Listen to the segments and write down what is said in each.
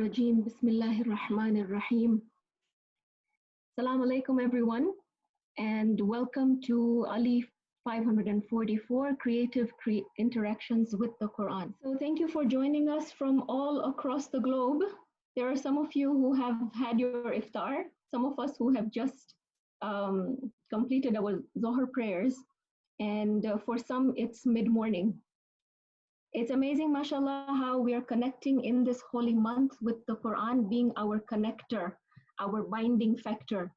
Rajim. Bismillahir Rahmanir Rahim. Assalamu alaikum everyone and welcome to Ali 544 Creative Interactions with the Quran. So thank you for joining us from all across the globe. There are some of you who have had your iftar, some of us who have just completed our Zohar prayers, and for some it's mid-morning. It's amazing, mashallah, how we are connecting in this holy month with the Quran being our connector, our binding factor.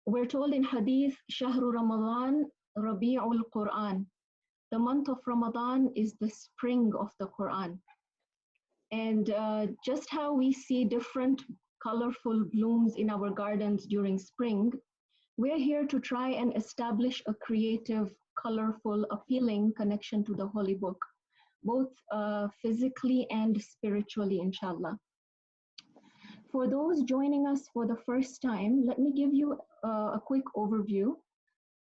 We're told in Hadith, Shahru Ramadan, Rabi'ul Quran. The month of Ramadan is the spring of the Quran. And just how we see different colorful blooms in our gardens during spring, we're here to try and establish a creative, colorful, appealing connection to the Holy Book, both physically and spiritually, inshallah. For those joining us for the first time, let me give you a quick overview.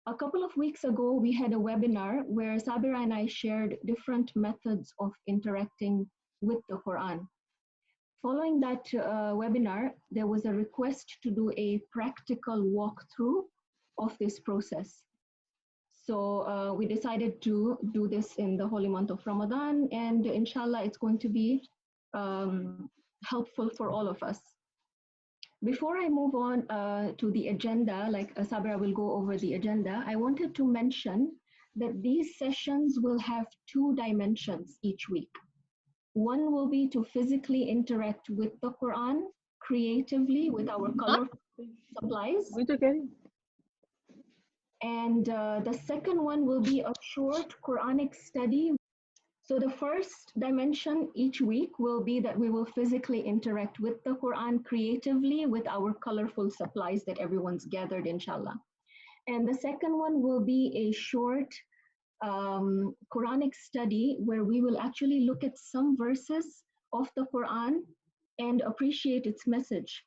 A couple of weeks ago, we had a webinar where Sabira and I shared different methods of interacting with the Quran. Following that webinar, there was a request to do a practical walkthrough of this process. So we decided to do this in the holy month of Ramadan, and inshallah, it's going to be helpful for all of us. Before I move on to the agenda, like Sabra will go over the agenda, I wanted to mention that these sessions will have two dimensions each week. One will be to physically interact with the Quran creatively with our colorful supplies. And the second one will be a short Quranic study. So the first dimension each week will be that we will physically interact with the Quran creatively with our colorful supplies that everyone's gathered, inshallah. And the second one will be a short Quranic study where we will actually look at some verses of the Quran and appreciate its message.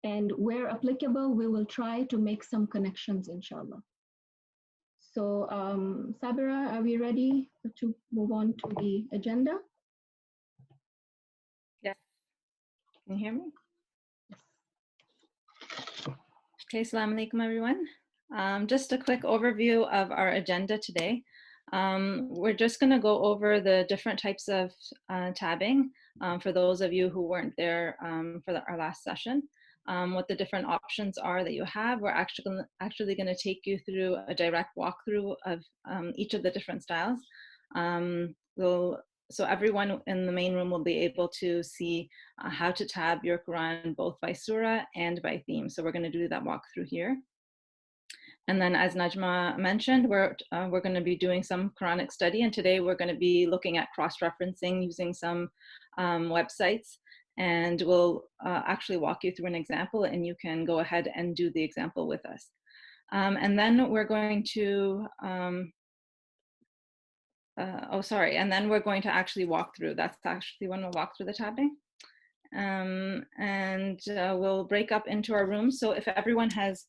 And where applicable, we will try to make some connections, inshallah. So, Sabira, are we ready to move on to the agenda? Yes. Can you hear me? Yes. Okay, assalamu alaikum everyone. Just a quick overview of our agenda today. We're just going to go over the different types of tabbing for those of you who weren't there for our last session. What the different options are that you have. We're actually going to take you through a direct walkthrough of each of the different styles. So everyone in the main room will be able to see how to tab your Quran both by surah and by theme. So we're going to do that walkthrough here. And then, as Najma mentioned, we're going to be doing some Quranic study, and today we're going to be looking at cross-referencing using some websites. And we'll actually walk you through an example, and you can go ahead and do the example with us. And then we're going to, and then we're going to actually walk through. That's actually when we'll walk through the tabbing. And we'll break up into our rooms. So if everyone has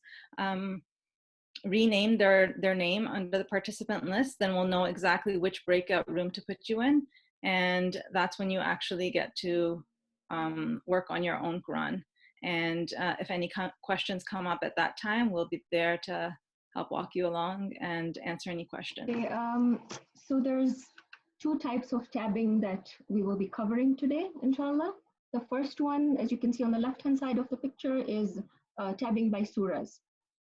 renamed their name under the participant list, then we'll know exactly which breakout room to put you in. And that's when you actually get to work on your own Quran. And if any questions come up at that time, we'll be there to help walk you along and answer any questions. Okay, so there's two types of tabbing that we will be covering today, inshallah. The first one, as you can see on the left-hand side of the picture, is tabbing by surahs.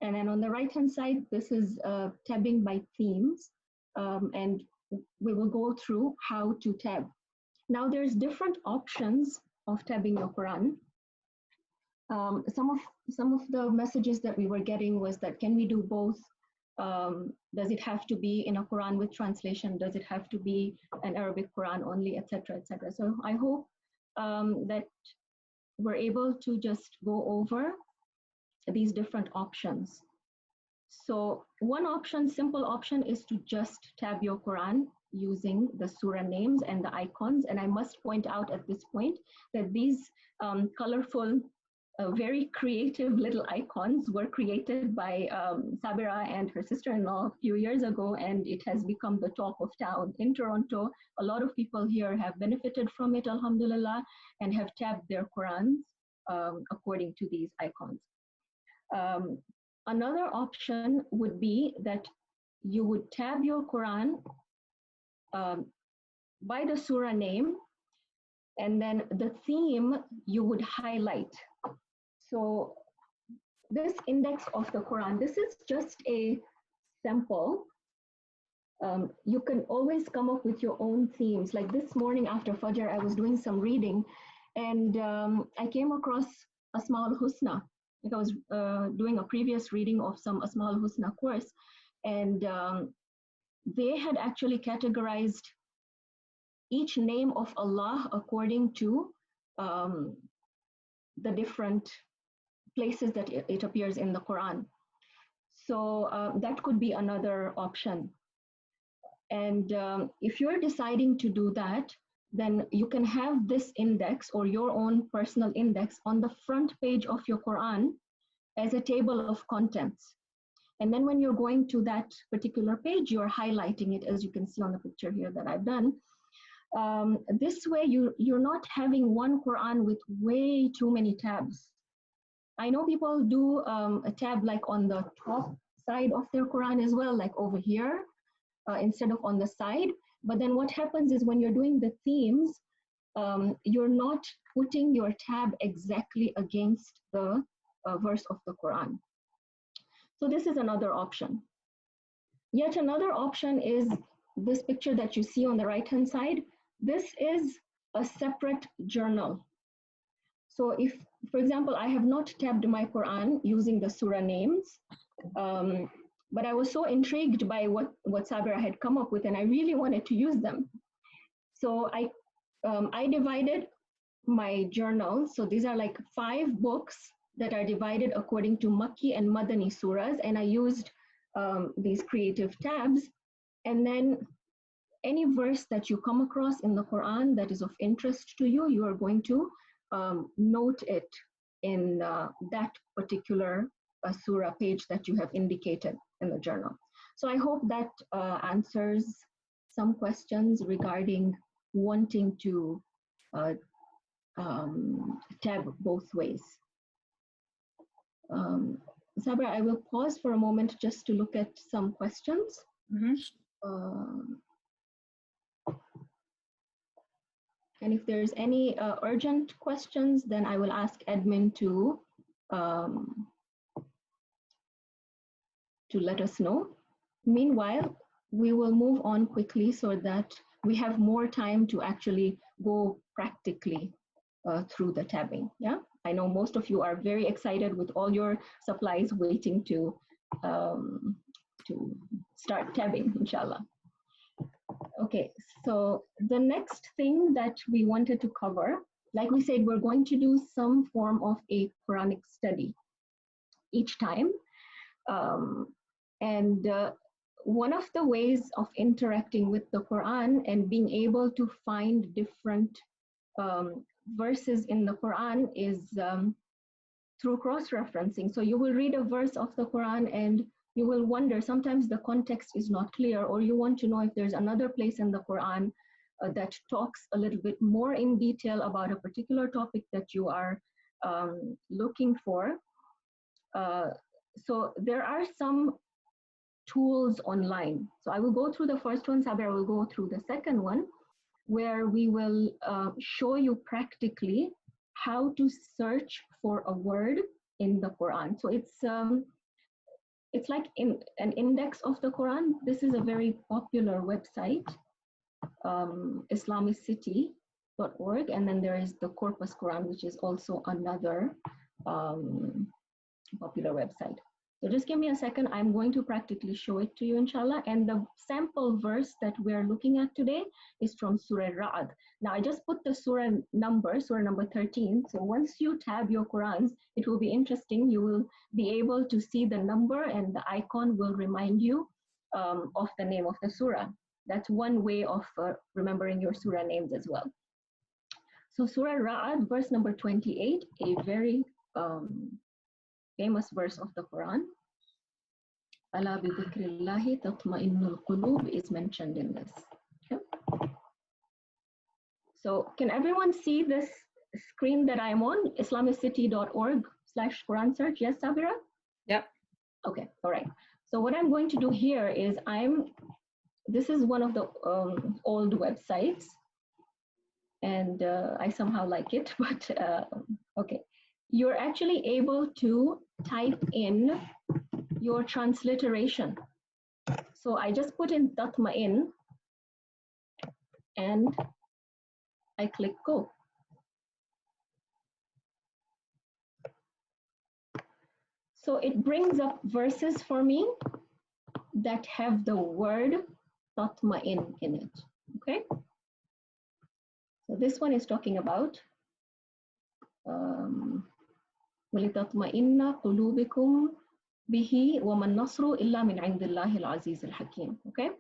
And then on the right-hand side, this is tabbing by themes. And we will go through how to tab. Now there's different options of tabbing your Quran. Some of the messages that we were getting was that, can we do both? Does it have to be in a Quran with translation? Does it have to be an Arabic Quran only, etc., etc.? So I hope that we're able to just go over these different options. So one option, simple option, is to just tab your Quran using the surah names and the icons. And I must point out at this point that these colorful very creative little icons were created by Sabira and her sister-in-law a few years ago, and it has become the talk of town in Toronto. A lot of people here have benefited from it, alhamdulillah, and have tabbed their Qurans according to these icons. Another option would be that you would tab your Quran by the surah name, and then the theme you would highlight. So this index of the Quran, this is just a sample. You can always come up with your own themes. Like this morning after Fajr, I was doing some reading, and I came across Asma al-Husna. Like I was doing a previous reading of some Asma al-Husna course, and they had actually categorized each name of Allah according to the different places that it appears in the Quran. So that could be another option. And if you're deciding to do that, then you can have this index or your own personal index on the front page of your Quran as a table of contents. And then when you're going to that particular page, you're highlighting it, as you can see on the picture here that I've done. This way, you're not having one Quran with way too many tabs. I know people do a tab like on the top side of their Quran as well, like over here, instead of on the side. But then what happens is when you're doing the themes, you're not putting your tab exactly against the verse of the Quran. So this is another option. Yet another option is this picture that you see on the right-hand side. This is a separate journal. So if, for example, I have not tabbed my Quran using the surah names, but I was so intrigued by what Sabira had come up with, and I really wanted to use them. So I divided my journal. So these are like 5 books that are divided according to Makki and Madani surahs, and I used these creative tabs. And then any verse that you come across in the Quran that is of interest to you, you are going to note it in that particular surah page that you have indicated in the journal. So I hope that answers some questions regarding wanting to tab both ways. Sabra, I will pause for a moment just to look at some questions. And if there's any urgent questions, then I will ask admin to let us know. Meanwhile, we will move on quickly so that we have more time to actually go practically through the tabbing. Yeah, I know most of you are very excited with all your supplies waiting to start tabbing, inshallah. Okay, so the next thing that we wanted to cover, like we said, we're going to do some form of a Quranic study each time. And one of the ways of interacting with the Quran and being able to find different verses in the Quran is through cross-referencing. So you will read a verse of the Quran and you will wonder, sometimes the context is not clear, or you want to know if there's another place in the Quran that talks a little bit more in detail about a particular topic that you are looking for. So there are some tools online. So I will go through the first one, Sabir will go through the second one, where we will show you practically how to search for a word in the Quran. So it's like an index of the Quran. This is a very popular website, islamicity.org, and then there is the Corpus Quran, which is also another popular website. So just give me a second. I'm going to practically show it to you, inshallah. And the sample verse that we're looking at today is from Surah Ra'ad. Now, I just put the surah number 13. So once you tab your Qurans, it will be interesting. You will be able to see the number, and the icon will remind you of the name of the surah. That's one way of remembering your surah names as well. So Surah Ra'ad, verse number 28, a very famous verse of the Quran. Ala bi dhikrillahi tatma'innul qulub is mentioned in this. Okay. So can everyone see this screen that I'm on? islamicity.org/Quran search. Yes, Sabira? Yep. Okay, all right. So what I'm going to do here is this is one of the old websites, and I somehow like it, but okay. You're actually able to type in your transliteration. So I just put in tatma'in and I click go. So it brings up verses for me that have the word tatma'in in it, okay? So this one is talking about وَلِتَطْمَئِنَّ قُلُوبِكُمْ بِهِ وَمَا النَّصْرُ إِلَّا مِنْ عِنْدِ اللَّهِ الْعَزِيزِ الْحَكِيمِ, okay?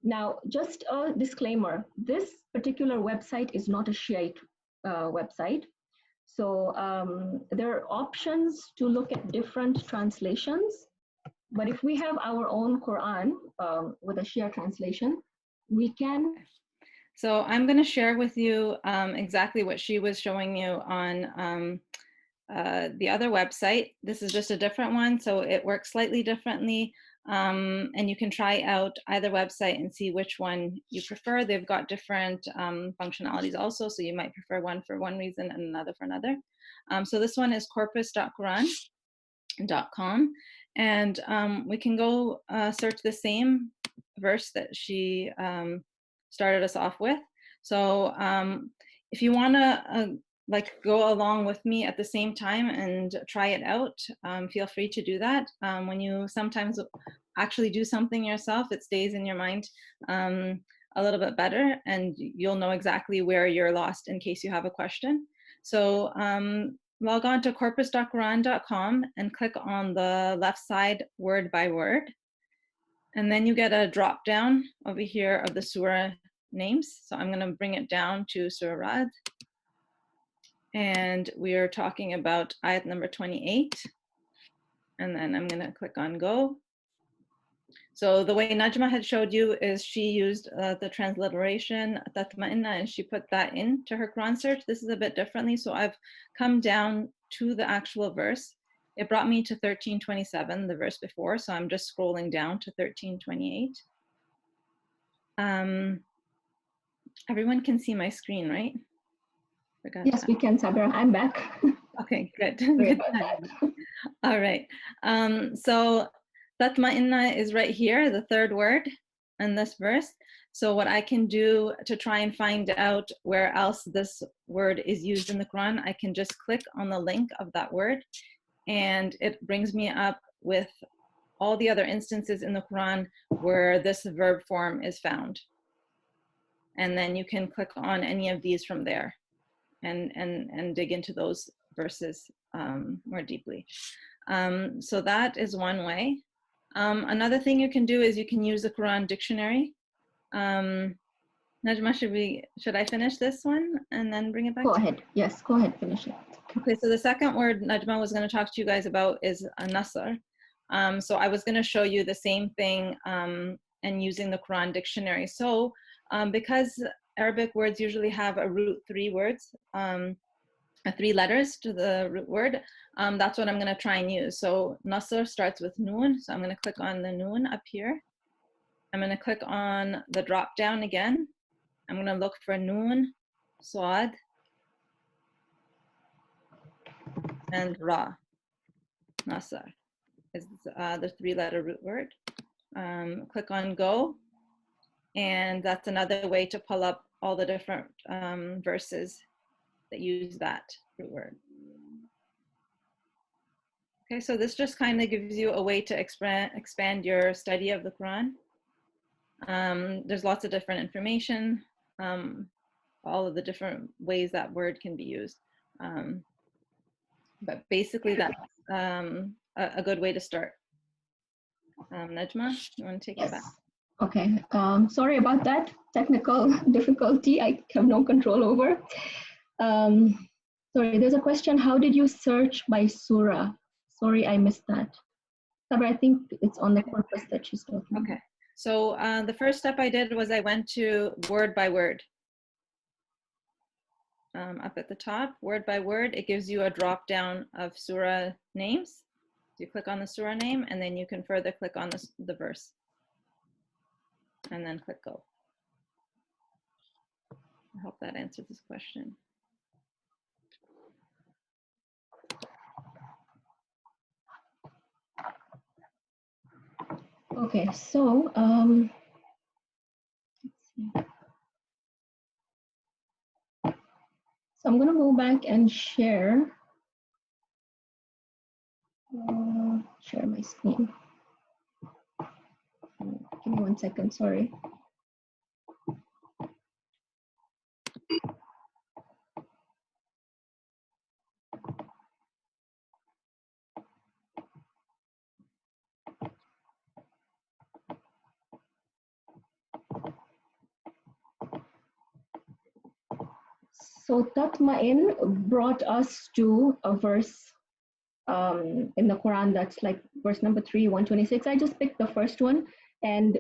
Now, just a disclaimer, this particular website is not a Shiite website. So there are options to look at different translations, but if we have our own Quran with a Shia translation, we can. So I'm going to share with you exactly what she was showing you on the other website. This is just a different one, so it works slightly differently. And you can try out either website and see which one you prefer. They've got different functionalities also, so you might prefer one for one reason and another for another. So this one is corpus.quran.com, and we can go search the same verse that she started us off with. So if you want to like go along with me at the same time and try it out, feel free to do that. When you sometimes actually do something yourself, it stays in your mind a little bit better, and you'll know exactly where you're lost in case you have a question. So log on to corpus.quran.com and click on the left side word by word. And then you get a drop down over here of the surah names. So I'm going to bring it down to Surah Ra'd. And we are talking about ayat number 28. And then I'm going to click on go. So the way Najma had showed you is she used the transliteration tatma'inna, and she put that into her Quran search. This is a bit differently. So I've come down to the actual verse. It brought me to 1327, the verse before. So I'm just scrolling down to 1328. Everyone can see my screen, right? Yes, we can, Sabra. I'm back. Okay, good. Sorry Good. about that. All right. So tatma'inna is right here, the third word in this verse. So what I can do to try and find out where else this word is used in the Quran, I can just click on the link of that word, and it brings me up with all the other instances in the Quran where this verb form is found. And then you can click on any of these from there and dig into those verses more deeply. So that is one way. Another thing you can do is you can use the Quran dictionary. Najma, should I finish this one and then bring it back? Go ahead. Yes, go ahead, finish it. Okay, so the second word Najma was going to talk to you guys about is nasr. So I was going to show you the same thing and using the Quran dictionary. So because Arabic words usually have a root 3 words, 3 letters to the root word, that's what I'm going to try and use. So nasr starts with noon, so I'm going to click on the noon up here. I'm going to click on the drop down again. I'm going to look for noon, swad, and ra. Nasr is the 3-letter root word. Click on go, and that's another way to pull up all the different verses that use that root word. Okay, so this just kind of gives you a way to expand your study of the Quran. There's lots of different information, all of the different ways that word can be used. But basically that's a good way to start. Najma, you want to take it back? Okay, sorry about that technical difficulty I have no control over. Sorry, there's a question. How did you search by surah? Sorry, I missed that. Sabra, I think it's on the corpus that she's talking about. Okay. So the first step I did was I went to word by word. Up at the top, word by word, it gives you a drop down of surah names. So you click on the surah name, and then you can further click on the verse. And then click go. I hope that answers this question. Okay, so let's see. So I'm going to go back and share my screen. Give me 1 second, sorry. So Tatma'in brought us to a verse in the Quran that's like verse number 3, 126. I just picked the first one, and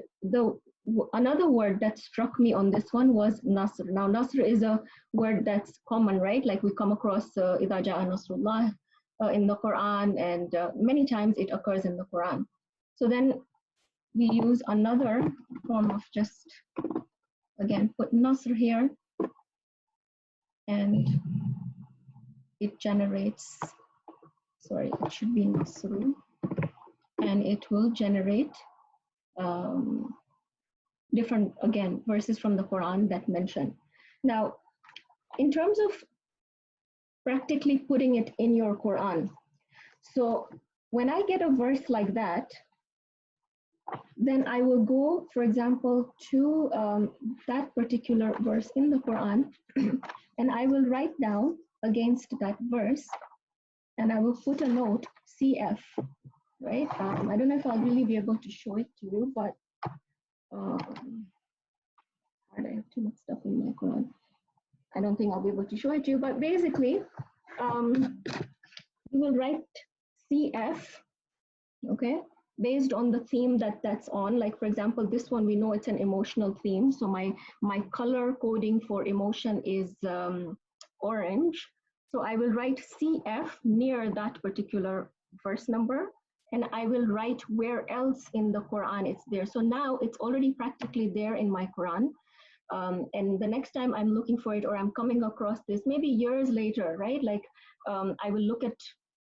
another word that struck me on this one was Nasr. Now Nasr is a word that's common, right? Like we come across Idha Ja'a Nasrullah in the Quran, and many times it occurs in the Quran. So then we use another form of just, again, put Nasr here, and it generates, sorry, it should be Nasru, and it will generate different, again, verses from the Quran that mention. Now, in terms of practically putting it in your Quran, so when I get a verse like that, then I will go, for example, to that particular verse in the Quran, and I will write down against that verse, and I will put a note, CF, right? I don't know if I'll really be able to show it to you, but I have too much stuff in my Quran. I don't think I'll be able to show it to you, but basically, you will write CF, okay, based on the theme that's on. Like, for example, this one, we know it's an emotional theme. So my color coding for emotion is orange. So I will write CF near that particular verse number, and I will write where else in the Quran it's there. So now it's already practically there in my Quran. And the next time I'm looking for it, or I'm coming across this, maybe years later, right? Like I will look at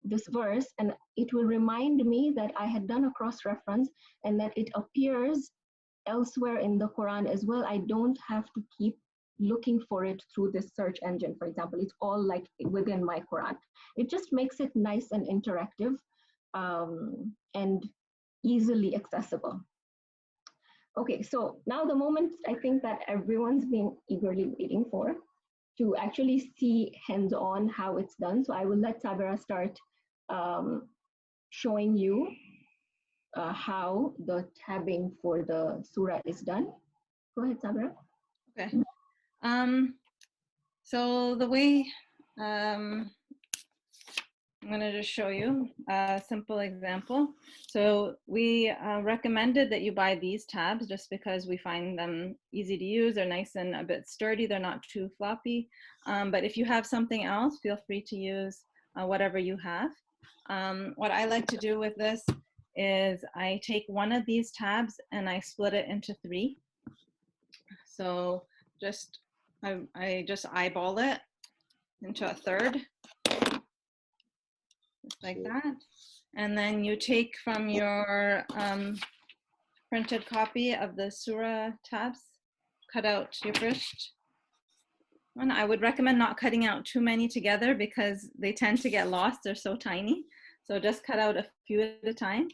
this verse and it will remind me that I had done a cross-reference and that it appears elsewhere in the Quran as well. I don't have to keep looking for it through this search engine, for example. It's all like within my Quran. It just makes it nice and interactive and easily accessible. Okay, so now the moment I think that everyone's been eagerly waiting for, to actually see hands-on how it's done. So I will let Sabira start showing you how the tabbing for the surah is done. Go ahead, Sabira. Okay. So the way I'm going to just show you a simple example. So we recommended that you buy these tabs just because we find them easy to use. They're nice and a bit sturdy. They're not too floppy. But if you have something else, feel free to use whatever you have. What I like to do with this is I take one of these tabs and I split it into 3. So I just eyeball it into a third. Just like that. And then you take from your printed copy of the surah tabs, cut out your first one. I would recommend not cutting out too many together because they tend to get lost. They're so tiny. So just cut out a few at a time.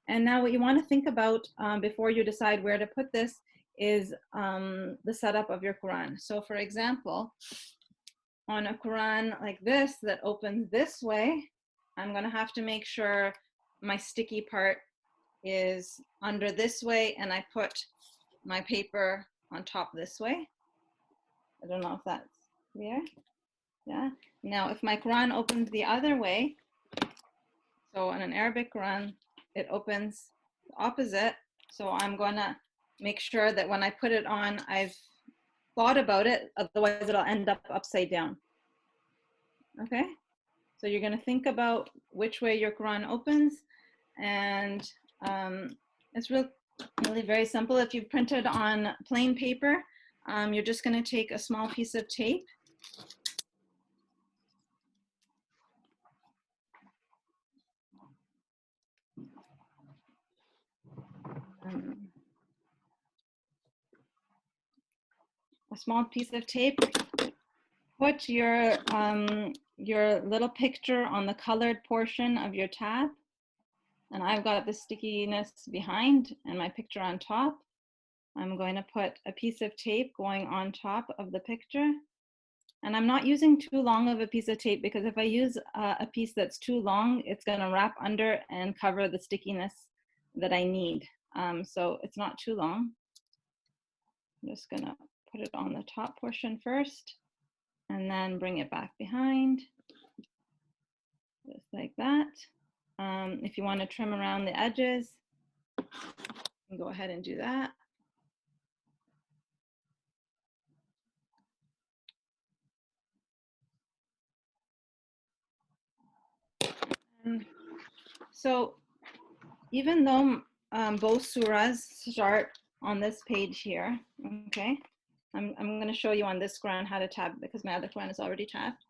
And now what you want to think about before you decide where to put this is the setup of your Quran. So for example, on a Quran like this that opens this way, I'm going to have to make sure my sticky part is under this way and I put my paper on top this way. I don't know if that's clear. Yeah. Now, if my Quran opens the other way, so in an Arabic Quran, it opens opposite. So I'm going to make sure that when I put it on, I've thought about it. Otherwise, it'll end up upside down. Okay. So you're going to think about which way your Quran opens. And it's really very simple. If you've printed on plain paper, you're just going to take a small piece of tape. A small piece of tape. Put your little picture on the colored portion of your tab. And I've got the stickiness behind and my picture on top. I'm going to put a piece of tape going on top of the picture. And I'm not using too long of a piece of tape because if I use a piece that's too long, it's going to wrap under and cover the stickiness that I need. So it's not too long. I'm just going to put it on the top portion first and then bring it back behind, just like that. If you want to trim around the edges, you can go ahead and do that. So even though both surahs start on this page here, okay, I'm going to show you on this Quran how to tab because my other Quran is already tabbed.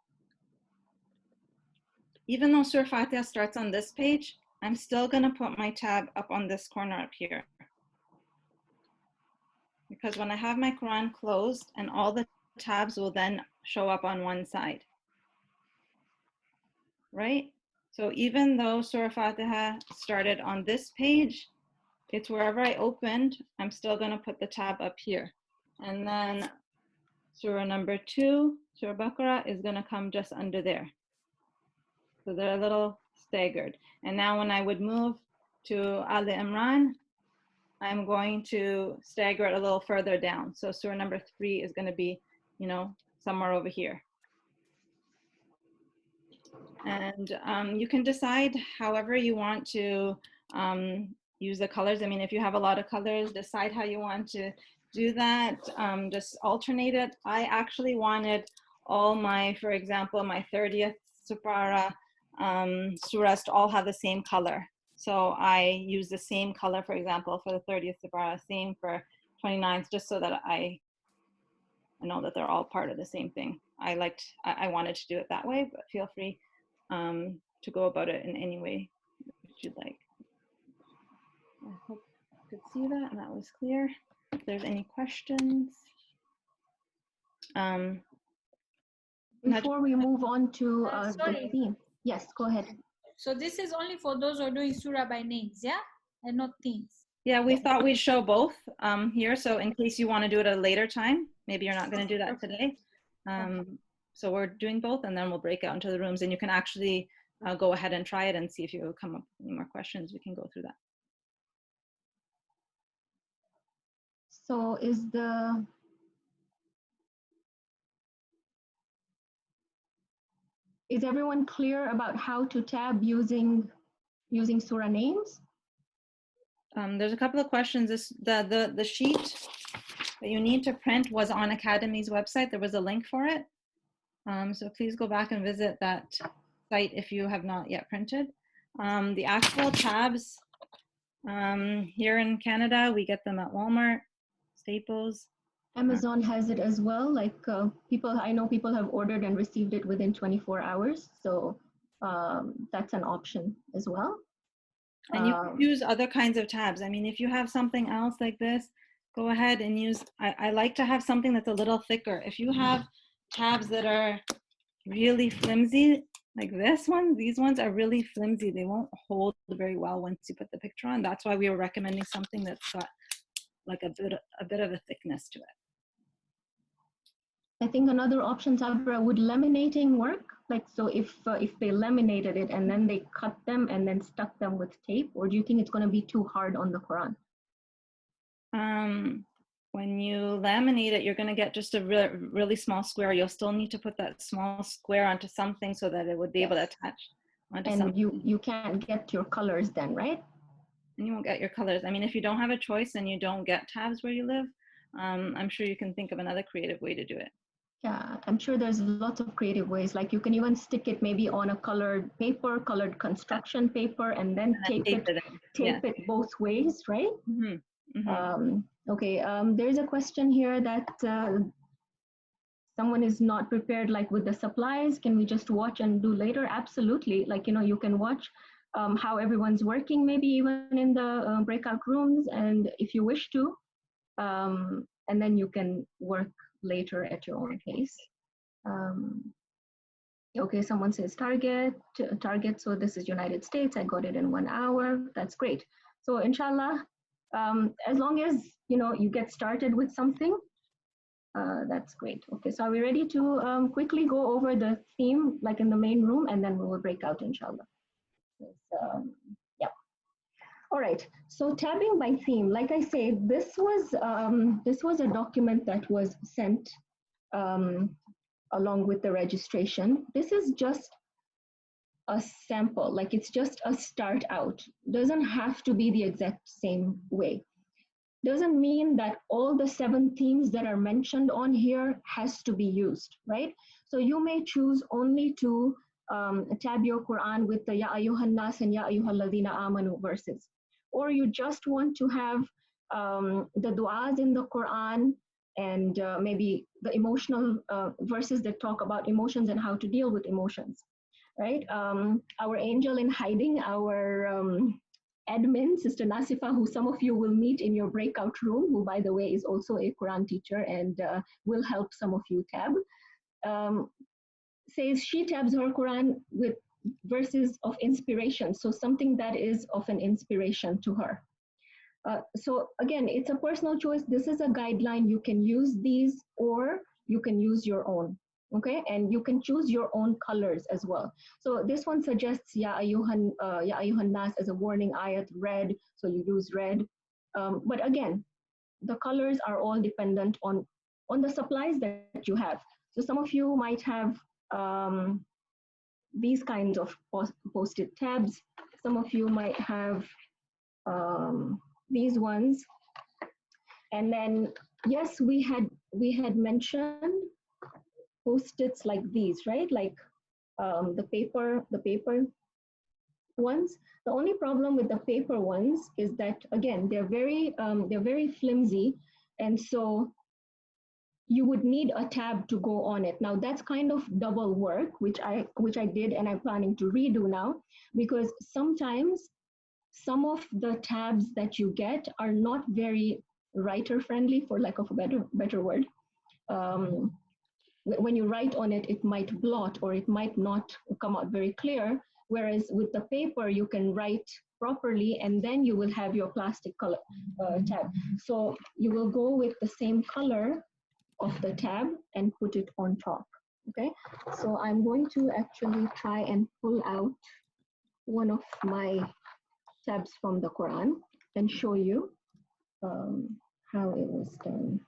Even though Surah Fatiha starts on this page, I'm still going to put my tab up on this corner up here. Because when I have my Quran closed and all the tabs will then show up on one side. Right? So even though Surah Fatiha started on this page, it's wherever I opened, I'm still going to put the tab up here. And then Surah number 2, Surah Baqarah, is going to come just under there. So they're a little staggered. And now when I would move to Ali Imran, I'm going to stagger it a little further down. So Surah number 3 is going to be, somewhere over here. And you can decide however you want to use the colors. I mean, if you have a lot of colors, decide how you want to do that. Just alternate it. I actually wanted all my, for example, my 30th Supara surahs to all have the same color. So I use the same color, for example, for the 30th Supara, same for 29th, just so that I know that they're all part of the same thing. I wanted to do it that way, but feel free to go about it in any way that you'd like. I hope you could see that and that was clear. If there's any questions. Before we move on to the theme. Yes, go ahead. So this is only for those who are doing surah by names, yeah? And not themes. Yeah, we thought we'd show both here. So in case you want to do it at a later time, maybe you're not going to do that today. So we're doing both and then we'll break out into the rooms and you can actually go ahead and try it and see if you come up with any more questions. We can go through that. So is everyone clear about how to tab using surah names? There's a couple of questions. The sheet that you need to print was on Academy's website. There was a link for it. So please go back and visit that site if you have not yet printed. The actual tabs here in Canada, we get them at Walmart, Staples. Amazon has it as well. Like I know people have ordered and received it within 24 hours. So that's an option as well. And you can use other kinds of tabs. I mean, if you have something else like this, go ahead and use, I like to have something that's a little thicker. If you have tabs that are really flimsy, like this one, these ones are really flimsy. They won't hold very well once you put the picture on. That's why we were recommending something that's got like a bit of a thickness to it. I think another option, Sabra, would laminating work? Like, so if they laminated it and then they cut them and then stuck them with tape, or do you think it's going to be too hard on the Quran? when you laminate it, you're going to get just a really small square. You'll still need to put that small square onto something so that it would be able to attach onto something. And you can't get your colors then, right? And you won't get your colors. I mean, if you don't have a choice and you don't get tabs where you live, I'm sure you can think of another creative way to do it. Yeah, I'm sure there's lots of creative ways. Like you can even stick it maybe on a colored paper, colored construction paper, and then tape it both ways, right? Okay, there's a question here that someone is not prepared, like with the supplies. Can we just watch and do later? Absolutely. Like, you know, you can watch how everyone's working, maybe even in the breakout rooms, and if you wish to, and then you can work later at your own pace. Okay, someone says target, so this is United States. I got it in 1 hour. That's great. So inshallah, as long as, you know, you get started with something, that's great. Okay, so are we ready to quickly go over the theme, like in the main room, and then we will break out, inshallah. Yeah. All right. So tabbing by theme, like I said, this was a document that was sent along with the registration. This is just a sample, like it's just a start out. Doesn't have to be the exact same way. Doesn't mean that all the 7 themes that are mentioned on here has to be used, right? So you may choose only to tab your Quran with the Ya Ayyuhan Nas and Ya Ayyuhal Ladina Amanu verses. Or you just want to have the du'as in the Quran and maybe the emotional verses that talk about emotions and how to deal with emotions, right? Our angel in hiding, our admin, Sister Nasifa, who some of you will meet in your breakout room, who, by the way, is also a Quran teacher and will help some of you tab, says she tabs her Quran with verses of inspiration, so something that is of an inspiration to her. So again, it's a personal choice. This is a guideline. You can use these or you can use your own. Okay, and you can choose your own colors as well. So this one suggests Ya Ayyuhan Nas as a warning ayat, red, so you use red. But again, the colors are all dependent on the supplies that you have. So some of you might have these kinds of post-it tabs. Some of you might have these ones. And then, yes, we had mentioned post-its like these, right? Like the paper ones. The only problem with the paper ones is that, again, they're very flimsy, and so you would need a tab to go on it. Now that's kind of double work, which I did and I'm planning to redo now, because sometimes some of the tabs that you get are not very writer friendly, for lack of a better word. When you write on it, it might blot or it might not come out very clear. Whereas with the paper, you can write properly and then you will have your plastic color tab. So you will go with the same color of the tab and put it on top. Okay, so I'm going to actually try and pull out one of my tabs from the Quran and show you how it was done.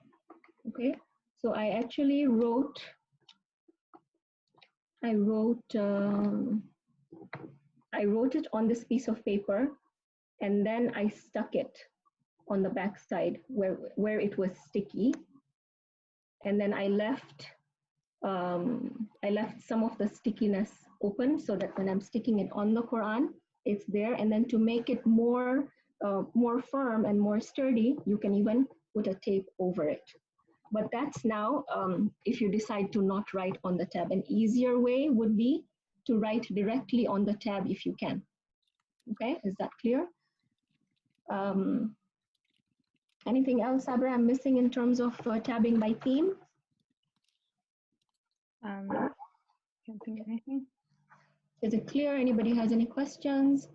Okay, so I actually wrote it on this piece of paper, and then I stuck it on the back side where it was sticky, and then I left some of the stickiness open so that when I'm sticking it on the Quran, it's there. And then to make it more firm and more sturdy, you can even put a tape over it. But that's now if you decide to not write on the tab. An easier way would be to write directly on the tab if you can. Okay, is that clear? Anything else, Sabra, I'm missing in terms of tabbing by theme? Can't think of anything. Is it clear? Anybody has any questions?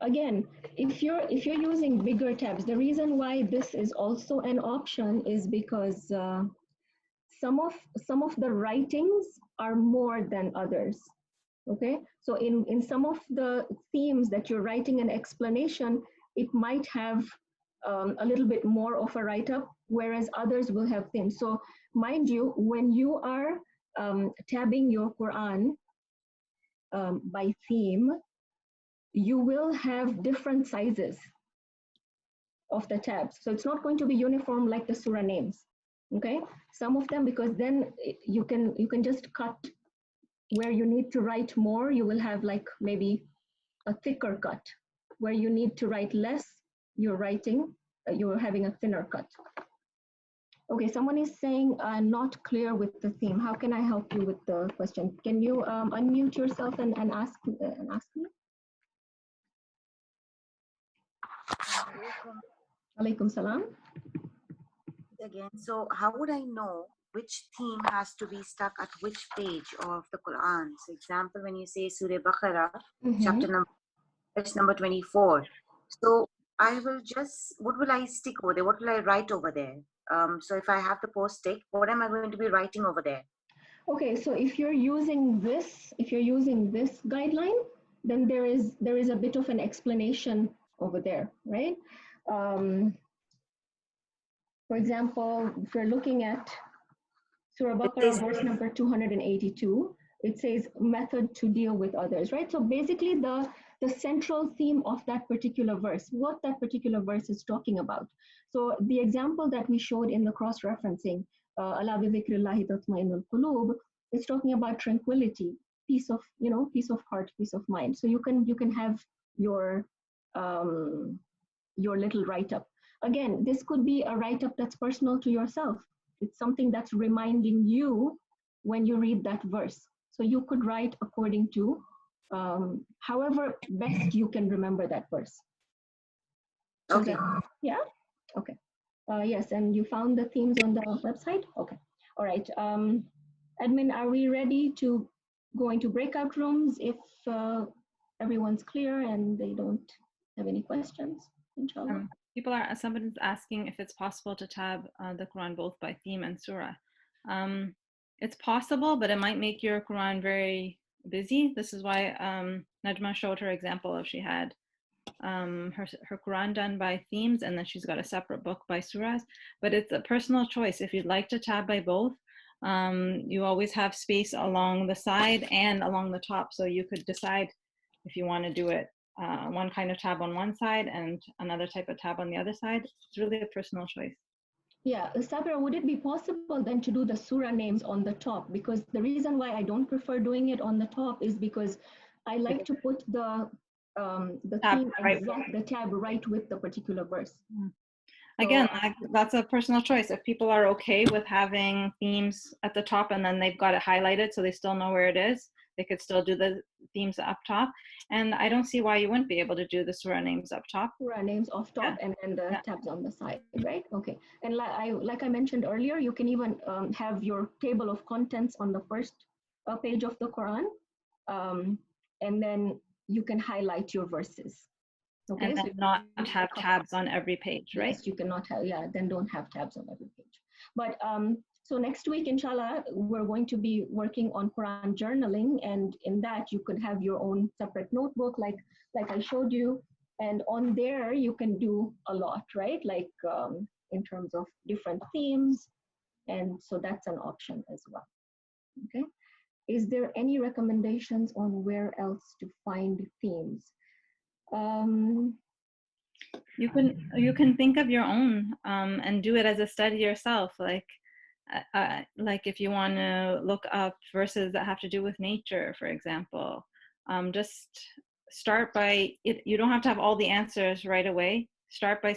Again, if you're using bigger tabs, the reason why this is also an option is because some of the writings are more than others. Okay, so in some of the themes that you're writing an explanation, it might have a little bit more of a write-up, whereas others will have themes. So mind you, when you are tabbing your Quran by theme, you will have different sizes of the tabs. So it's not going to be uniform like the surah names. Okay, some of them, because then you can just cut where you need to write more. You will have like maybe a thicker cut. Where you need to write less, you're having a thinner cut. Okay, someone is saying not clear with the theme. How can I help you with the question? Can you unmute yourself and ask me? Alaikum salam. Again, so how would I know which theme has to be stuck at which page of the Quran? So example, when you say Surah Baqarah, verse number 24. So I will just, what will I stick over there? What will I write over there? So if I have the post-it, what am I going to be writing over there? Okay, so if you're using this guideline, then there is a bit of an explanation over there, right? For example, if you're looking at Surah Baqarah, verse number 282, it says method to deal with others, right? So basically the central theme of that particular verse, what that particular verse is talking about. So the example that we showed in the cross-referencing, Ala bi dhikrillahi tatma'innul qulub, is talking about tranquility, peace of heart, peace of mind. So you can have your little write-up. Again, this could be a write-up that's personal to yourself. It's something that's reminding you when you read that verse. So you could write according to however best you can remember that verse. Okay. Yeah? Okay. Yes, and you found the themes on the website? Okay. All right. Admin, are we ready to go into breakout rooms if everyone's clear and they don't have any questions? Inshallah. Somebody's asking if it's possible to tab the Quran both by theme and surah. It's possible, but it might make your Quran very busy. This is why Najma showed her example of she had her Quran done by themes, and then she's got a separate book by surahs. But it's a personal choice. If you'd like to tab by both, you always have space along the side and along the top, so you could decide if you want to do it one kind of tab on one side and another type of tab on the other side. It's really a personal choice. Yeah, Sabra, would it be possible then to do the surah names on the top? Because the reason why I don't prefer doing it on the top is because I like to put the tab right with the particular verse. Again, that's a personal choice. If people are okay with having themes at the top and then they've got it highlighted so they still know where it is, they could still do the themes up top. And I don't see why you wouldn't be able to do the surah names up top. Surah names off top, and then the tabs on the side, right? Okay. And like I mentioned earlier, you can even have your table of contents on the first page of the Quran, and then you can highlight your verses. Okay, and then so not have tabs on every page, right? Yes, you cannot have, then don't have tabs on every page. But so next week, inshallah, we're going to be working on Quran journaling, and in that you could have your own separate notebook, like I showed you, and on there you can do a lot, right? Like in terms of different themes, and so that's an option as well. Okay, is there any recommendations on where else to find themes? You can think of your own and do it as a study yourself, like if you want to look up verses that have to do with nature, for example. Just start by it. You don't have to have all the answers right away. Start by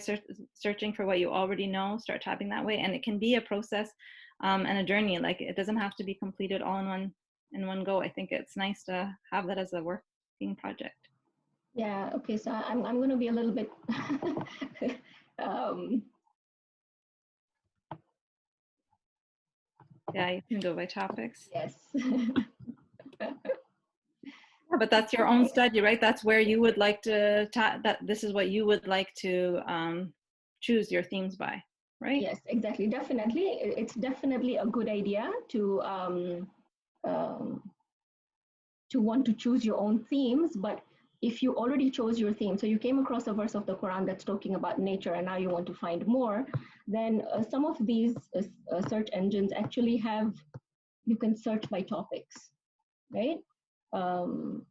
searching for what you already know. Start tapping that way, and it can be a process and a journey. Like, it doesn't have to be completed all in one go. I think it's nice to have that as a working project. Yeah, okay, so I'm going to be a little bit yeah, you can go by topics. Yes. Yeah, but that's your own study, right? That's where you would like to this is what you would like to choose your themes by, right? Yes, exactly. Definitely, it's definitely a good idea to want to choose your own themes, but if you already chose your theme, so you came across a verse of the Quran that's talking about nature and now you want to find more, then some of these search engines actually have, you can search by topics, right? And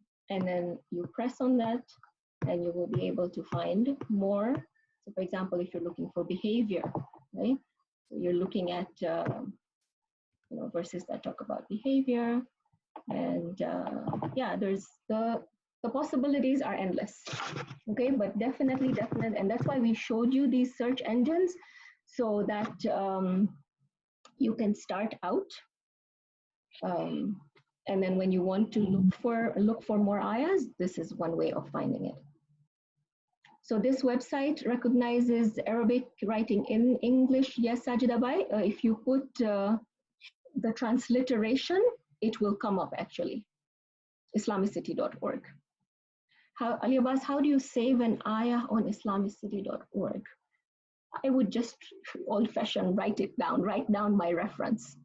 then you press on that and you will be able to find more. So for example, if you're looking for behavior, right? So you're looking at verses that talk about behavior, and yeah, there's the possibilities are endless. Okay, but definitely, and that's why we showed you these search engines so that you can start out, and then when you want to look for more ayahs, this is one way of finding it. So this website recognizes Arabic writing in English. Yes, Sajida Bai, if you put the transliteration, it will come up actually, islamicity.org. Ali Abbas, how do you save an ayah on islamicity.org? I would just old-fashioned write down my reference.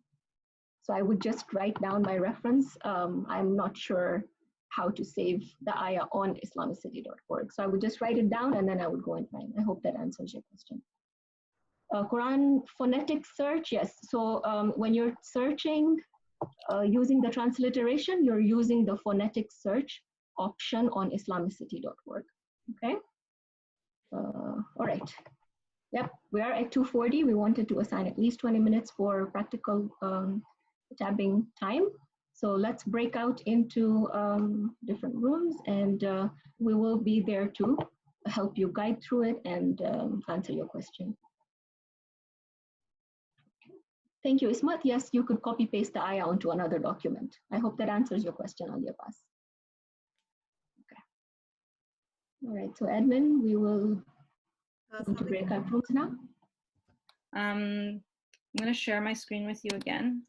So I would just write down my reference. I'm not sure how to save the ayah on islamicity.org. So I would just write it down and then I would go and find. I hope that answers your question. Quran phonetic search, yes. So when you're searching using the transliteration, you're using the phonetic search option on islamicity.org. Okay. All right. Yep, we are at 2:40. We wanted to assign at least 20 minutes for practical tabbing time. So let's break out into different rooms, and we will be there to help you guide through it and answer your question. Thank you, Ismat. Yes, you could copy paste the ayah onto another document. I hope that answers your question, Ali Abbas. Okay. All right, so Edmund, we will go to breakout rooms now. I'm going to share my screen with you again.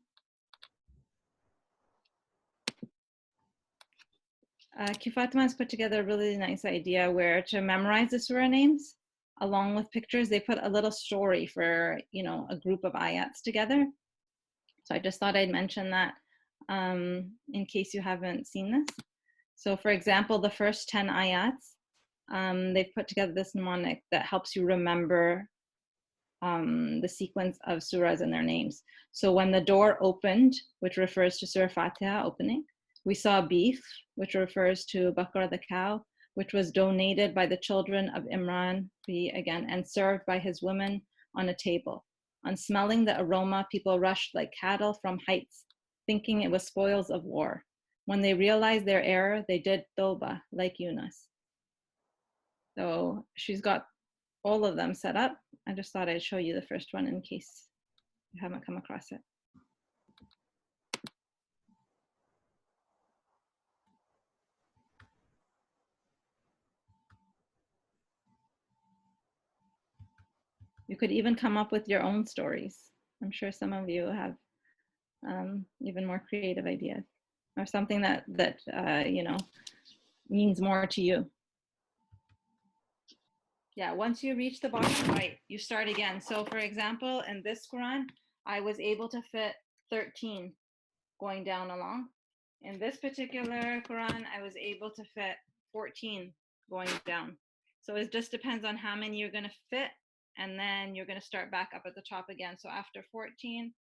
Kifatma has put together a really nice idea where to memorize the surah names, along with pictures, they put a little story for, a group of ayats together. So I just thought I'd mention that in case you haven't seen this. So for example, the first 10 ayats, they've put together this mnemonic that helps you remember the sequence of surahs and their names. So when the door opened, which refers to Surah Fatiha opening, we saw beef, which refers to Baqarah the cow, which was donated by the children of Imran, and served by his women on a table. On smelling the aroma, people rushed like cattle from heights, thinking it was spoils of war. When they realized their error, they did tawbah, like Yunus. So she's got all of them set up. I just thought I'd show you the first one in case you haven't come across it. You could even come up with your own stories. I'm sure some of you have even more creative ideas, or something that means more to you. Yeah, once you reach the bottom right, you start again. So for example, in this Quran, I was able to fit 13 going down along. In this particular Quran, I was able to fit 14 going down. So it just depends on how many you're going to fit, and then you're going to start back up at the top again. So after 14,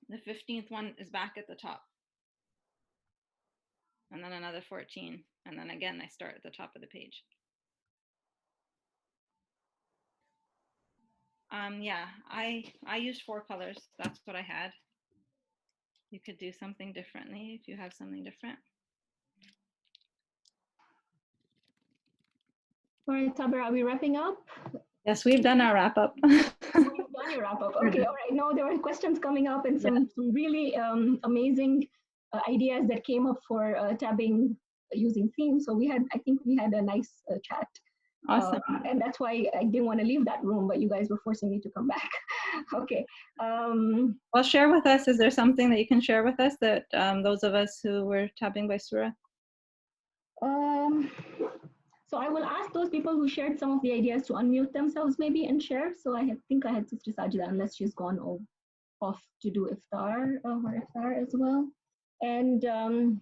the 15th one is back at the top. And then another 14. And then again, I start at the top of the page. Yeah, I used 4 colors. That's what I had. You could do something differently if you have something different. All right, Sabra, are we wrapping up? Yes, we've done our wrap up. You've done your wrap up. Okay, all right. No, there were questions coming up and some really amazing ideas that came up for tabbing using themes. So I think we had a nice chat. Awesome. And that's why I didn't want to leave that room, but you guys were forcing me to come back. Okay. Well, share with us. Is there something that you can share with us that those of us who were tabbing by surah? So I will ask those people who shared some of the ideas to unmute themselves maybe and share. So I think I had Sister Sajida, unless she's gone off to do iftar as well. And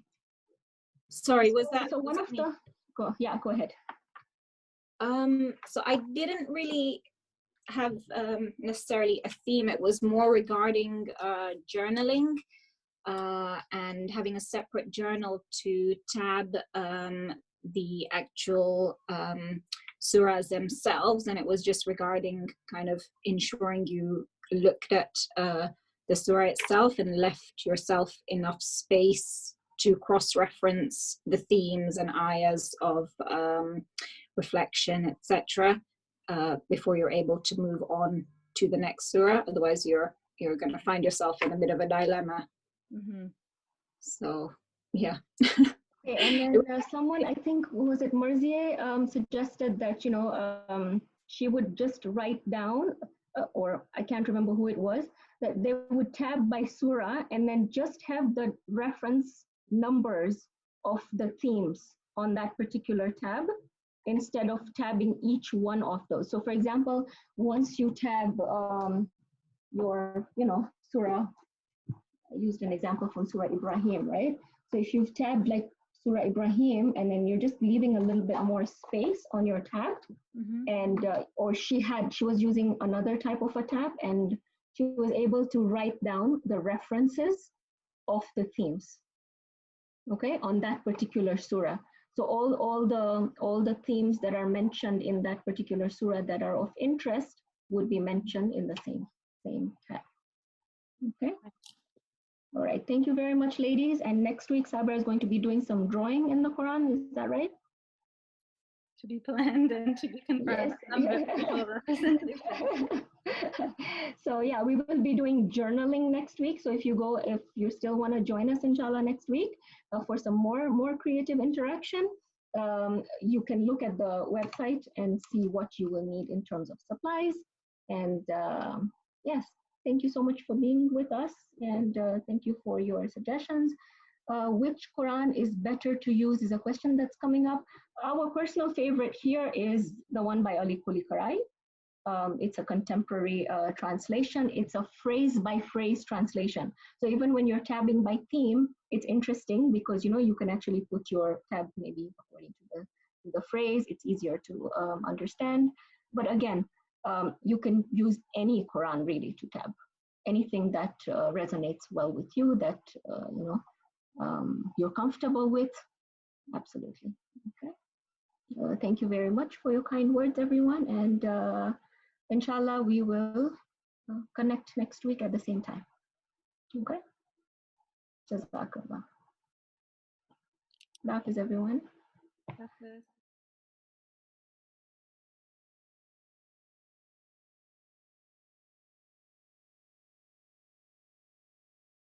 Sorry, was that? So one of the go ahead. So I didn't really have necessarily a theme. It was more regarding journaling and having a separate journal to tab the actual surahs themselves, and it was just regarding kind of ensuring you looked at the surah itself and left yourself enough space to cross-reference the themes and ayahs of reflection, etc., before you're able to move on to the next surah. Otherwise, you're going to find yourself in a bit of a dilemma. Mm-hmm. So, yeah. Okay, and then someone, I think, was it Marzieh, suggested that, you know, she would just write down, or I can't remember who it was, that they would tab by surah and then just have the reference numbers of the themes on that particular tab instead of tabbing each one of those. So for example, once you tab your, you know, surah, I used an example from Surah Ibrahim, right? So if you've tabbed like Surah Ibrahim and then you're just leaving a little bit more space on your tab, and or she was using another type of a tab and she was able to write down the references of the themes, okay, on that particular surah. So all the themes that are mentioned in that particular surah that are of interest would be mentioned in the same tab. Okay. All right. Thank you very much, ladies. And next week, Sabra is going to be doing some drawing in the Quran. Is that right? To be planned and to be confirmed. Yes. So yeah, we will be doing journaling next week. So if you still want to join us, inshallah, next week for some more creative interaction, you can look at the website and see what you will need in terms of supplies. And yes, thank you so much for being with us, and thank you for your suggestions. Which Quran is better to use is a question that's coming up. Our personal favorite here is the one by Ali Quli Karai. It's a contemporary translation. It's a phrase-by-phrase translation. So even when you're tabbing by theme, it's interesting because, you know, you can actually put your tab maybe according to the phrase. It's easier to understand. But again, you can use any Quran really to tab. Anything that resonates well with you, that, you know, you're comfortable with, absolutely. Okay. Thank you very much for your kind words, everyone. And inshallah, we will connect next week at the same time. Okay. Jazakallah. Allah Hafiz, everyone.